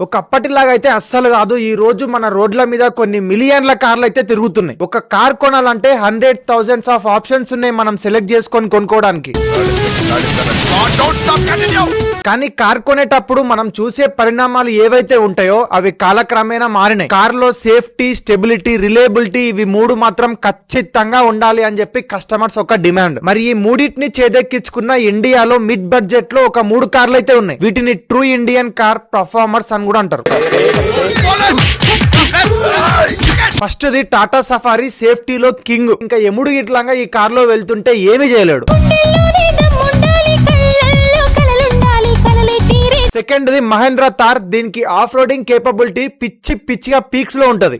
ఒకప్పటిలాగా అయితే అస్సలు కాదు. ఈ రోజు మన రోడ్ల మీద కొన్ని మిలియన్ల కార్లు అయితే తిరుగుతున్నాయి. ఒక కార్ కొనాలంటే 100,000 ఆఫ్ ఆప్షన్స్ ఉన్నాయి మనం సెలెక్ట్ చేసుకొని కొనుక్కోవడానికి. కానీ కార్ కొనేటప్పుడు మనం చూసే పరిణామాలు ఏవైతే ఉంటాయో అవి కాలక్రమేణా మారినాయి. కార్ లో సేఫ్టీ, స్టెబిలిటీ, రిలయబిలిటీ ఇవి మూడు మాత్రం ఖచ్చితంగా ఉండాలి అని చెప్పి కస్టమర్స్ ఒక డిమాండ్. మరి ఈ మూడింటిని చేదెక్కించుకున్న ఇండియాలో మిడ్ బడ్జెట్ లో ఒక 3 కార్లు అయితే ఉన్నాయి. వీటిని ట్రూ ఇండియన్ కార్ పర్ఫార్మర్స్ అని కూడా అంటారు. ఫస్ట్ ది టాటా సఫారీ, సేఫ్టీలో కింగ్. ఇంకా ఎముడు గిట్లంగా ఈ కార్ లో వెళ్తుంటే ఏమీ చేయలేడు. Second the Mahindra Thar. దీనికి ఆఫ్ రోడింగ్ కేపబిలిటీ పిచ్చిగా పీక్స్ లో ఉంటది.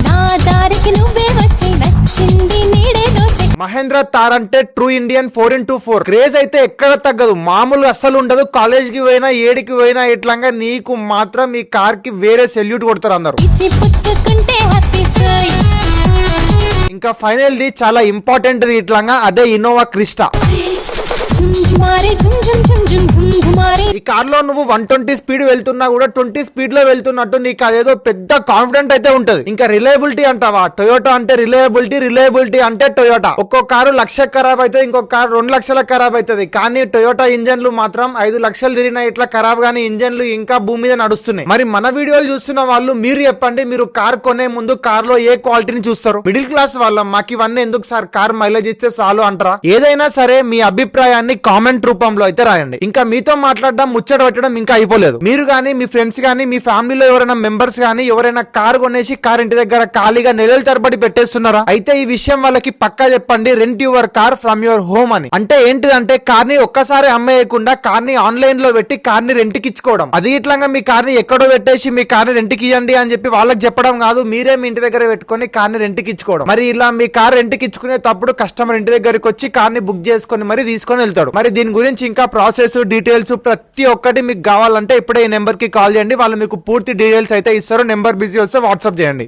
మహేంద్ర థార్ అంటే ట్రూ ఇండియన్ 4x4. క్రేజ్ అయితే ఎక్కడ తగ్గదు, మామూలు అస్సలు ఉండదు. కాలేజ్ కి పోయినా ఏడికి పోయినా ఇట్లంగా నీకు మాత్రం ఈ కార్ కి వేరే సెల్యూట్ కొడతారు అందరు. ఇంకా ఫైనల్ ది చాలా ఇంపార్టెంట్ ది ఇట్లంగా అదే ఇన్నోవా క్రిస్టా. ఈ కార్ లో నువ్వు 120 స్పీడ్ వెళ్తున్నా కూడా 20 స్పీడ్ లో వెళ్తున్నట్టు నీకు అదేదో పెద్ద కాన్ఫిడెంట్ అయితే ఉంటది. ఇంకా రిలయబిలిటీ అంటావా, టొయోటా అంటే రిలయబిలిటీ అంటే టొయోటా. ఒక్కో కారు 1,00,000 ఖరాబ్ అయితే ఇంకొక కారు 2 లక్షల ఖరాబ్ అవుతుంది. కానీ టొయోటా ఇంజన్లు మాత్రం 5 లక్షలు తిరిగినా ఇట్లా ఖరాబ్ గానీ ఇంజన్లు ఇంకా భూమి మీద నడుస్తున్నాయి. మరి మన వీడియోలు చూస్తున్న వాళ్ళు మీరు చెప్పండి, మీరు కార్ కొనే ముందు కార్ లో ఏ క్వాలిటీని చూస్తారు? మిడిల్ క్లాస్ వాళ్ళ మాకు ఇవన్నీ ఎందుకు సార్, కార్ మైలేజ్ ఇస్తే చాలు అంటారా? ఏదైనా సరే మీ అభిప్రాయాన్ని కామెంట్ రూపంలో అయితే రాయండి. ఇంకా మీతో మాట్లాడడం, ముచ్చట పెట్టడం ఇంకా అయిపోలేదు. మీరు గానీ, మీ ఫ్రెండ్స్ గానీ, మీ ఫ్యామిలీలో ఎవరైనా మెంబర్స్ గానీ ఎవరైనా కార్ కొనేసి కార్ ఇంటి దగ్గర ఖాళీగా నెలల తరబడి పెట్టేస్తున్నారా? అయితే ఈ విషయం వాళ్ళకి పక్కా చెప్పండి. Rent your car from your home అని. అంటే ఏంటిదంటే కార్ ని ఒక్కసారి అమ్మేయకుండా కార్ ని ఆన్లైన్ లో పెట్టి కార్ ని రెంట్ కి ఇచ్చుకోవడం. అది ఇట్లా మీ కార్ ని ఎక్కడో పెట్టేసి మీ కార్ ని రెంట్ కి ఇవ్వండి అని చెప్పి వాళ్ళకి చెప్పడం కాదు, మీరే మీ ఇంటి దగ్గర పెట్టుకొని కార్ ని రెంట్ కి ఇచ్చుకోవడం. మరి ఇలా మీ కార్ రెంట్ కి ఇచ్చుకునే తప్పుడు కస్టమర్ ఇంటి దగ్గరికి వచ్చి కార్ ని బుక్ చేసుకొని మరి తీసుకొని వెళ్తాడు. మరి దీని గురించి ఇంకా ప్రాసెస్, డీటెయిల్స్ ప్రతి ఒక్కటి మీకు కావాలంటే ఇప్పుడే ఈ నెంబర్ కి కాల్ చేయండి. వాళ్ళు మీకు పూర్తి డీటెయిల్స్ అయితే ఇస్తారు. నెంబర్ బిజీ వస్తే వాట్సాప్ చేయండి.